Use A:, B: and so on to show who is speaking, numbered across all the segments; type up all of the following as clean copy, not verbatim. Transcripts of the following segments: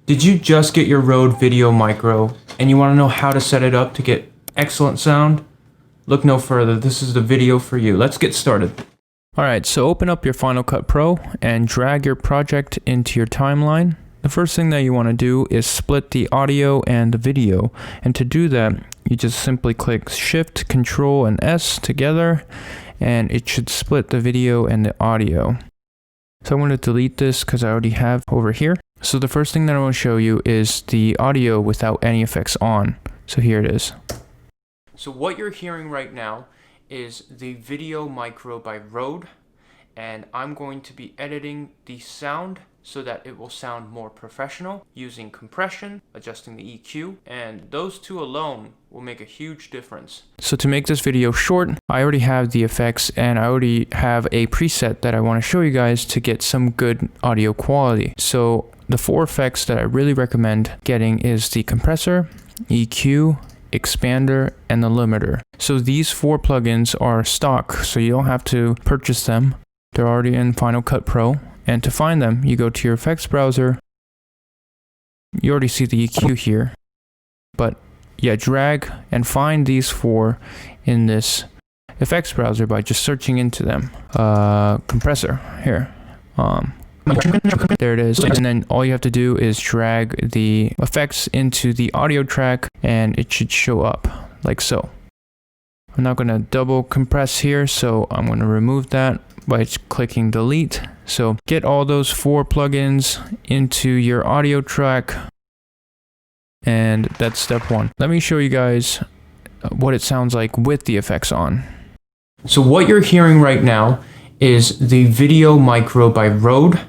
A: Did you just get your RØDE VideoMicro and you want to know how to set it up to get excellent sound? Look no further, this is the video for you. Let's get started. Alright, so open up your Final Cut Pro and drag your project into your timeline. The first thing that you want to do is split the audio and the video. And to do that, you just simply click Shift, Control, and S together, and it should split the video and the audio. So I'm going to delete this because I already have over here. So the first thing that I want to show you is the audio without any effects on. So here it is. So what you're hearing right now is the VideoMicro by RØDE, and I'm going to be editing the sound so that it will sound more professional using compression, adjusting the EQ, and those two alone will make a huge difference. So to make this video short, I already have the effects and I already have a preset that I want to show you guys to get some good audio quality. So the 4 effects that I really recommend getting is the compressor, EQ, expander, and the limiter. So these 4 plugins are stock, so you don't have to purchase them. They're already in Final Cut Pro. And to find them, you go to your effects browser. You already see the EQ here. But yeah, drag and find these 4 in this effects browser by just searching into them. Compressor, here. There it is. And then all you have to do is drag the effects into the audio track and it should show up like so. I'm not going to double compress here, so I'm going to remove that by clicking delete. So get all those 4 plugins into your audio track, and that's step 1. Let me show you guys what it sounds like with the effects on. So what you're hearing right now is the VideoMicro by RØDE,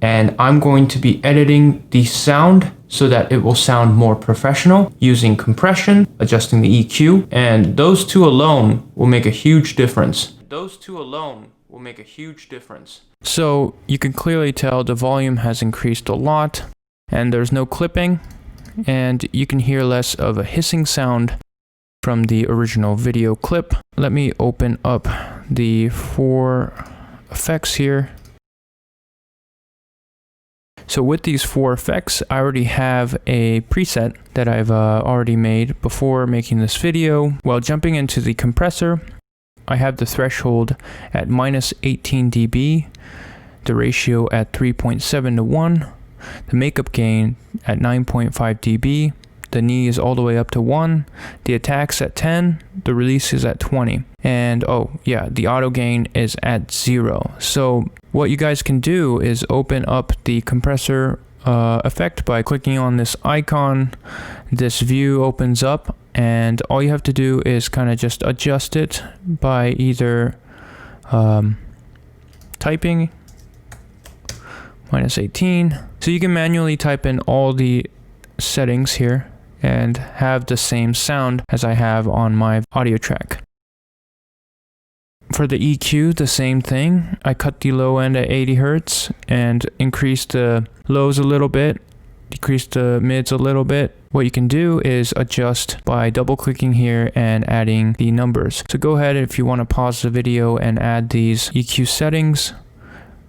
A: and I'm going to be editing the sound so that it will sound more professional using compression, adjusting the EQ, and those 2 alone will make a huge difference. Those 2 alone will make a huge difference. So you can clearly tell the volume has increased a lot and there's no clipping, and you can hear less of a hissing sound from the original video clip. Let me open up the 4 effects here. So with these 4 effects, I already have a preset that I've already made before making this video. While jumping into the compressor, I have the threshold at -18 dB, the ratio at 3.7 to 1, the makeup gain at 9.5 dB, the knee is all the way up to 1, the attack's at 10, the release is at 20, and oh yeah, the auto gain is at 0. So what you guys can do is open up the compressor effect by clicking on this icon. This view opens up, and all you have to do is kind of just adjust it by either typing -18. So you can manually type in all the settings here and have the same sound as I have on my audio track. For the EQ, the same thing. I cut the low end at 80 Hz and increased the lows a little bit, decreased the mids a little bit. What you can do is adjust by double clicking here and adding the numbers. So go ahead, if you want to pause the video and add these EQ settings,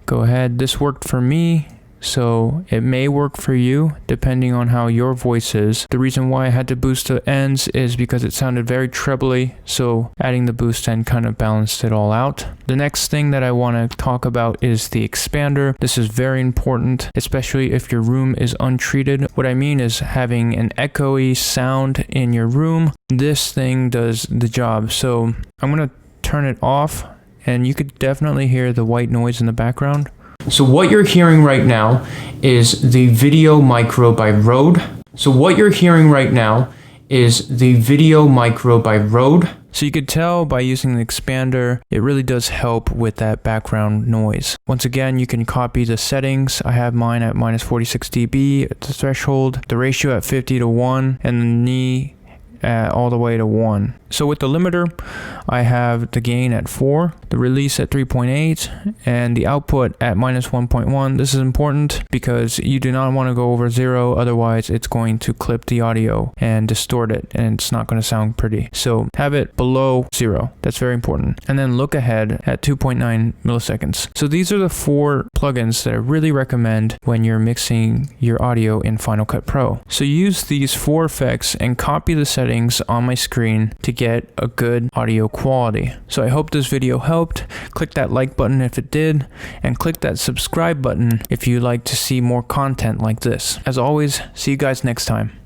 A: go ahead. This worked for me, so it may work for you depending on how your voice is. The reason why I had to boost the ends is because it sounded very trebly, so adding the boost end kind of balanced it all out. The next thing that I want to talk about is the expander. This is very important, especially if your room is untreated. What I mean is having an echoey sound in your room. This thing does the job. So I'm going to turn it off, and you could definitely hear the white noise in the background. So what you're hearing right now is the VideoMicro by RØDE. So what you're hearing right now is the VideoMicro by RØDE. So you could tell by using the expander, it really does help with that background noise. Once again, you can copy the settings. I have mine at -46 dB at the threshold, the ratio at 50 to 1, and the knee all the way to 1. So with the limiter, I have the gain at 4, the release at 3.8, and the output at -1.1. This is important because you do not want to go over 0, otherwise it's going to clip the audio and distort it, and it's not going to sound pretty. So have it below 0. That's very important. And then look ahead at 2.9 milliseconds. So these are the 4 plugins that I really recommend when you're mixing your audio in Final Cut Pro. So use these 4 effects and copy the settings on my screen to get a good audio quality. So I hope this video helped. Click that like button if it did, and click that subscribe button if you'd like to see more content like this. As always, see you guys next time.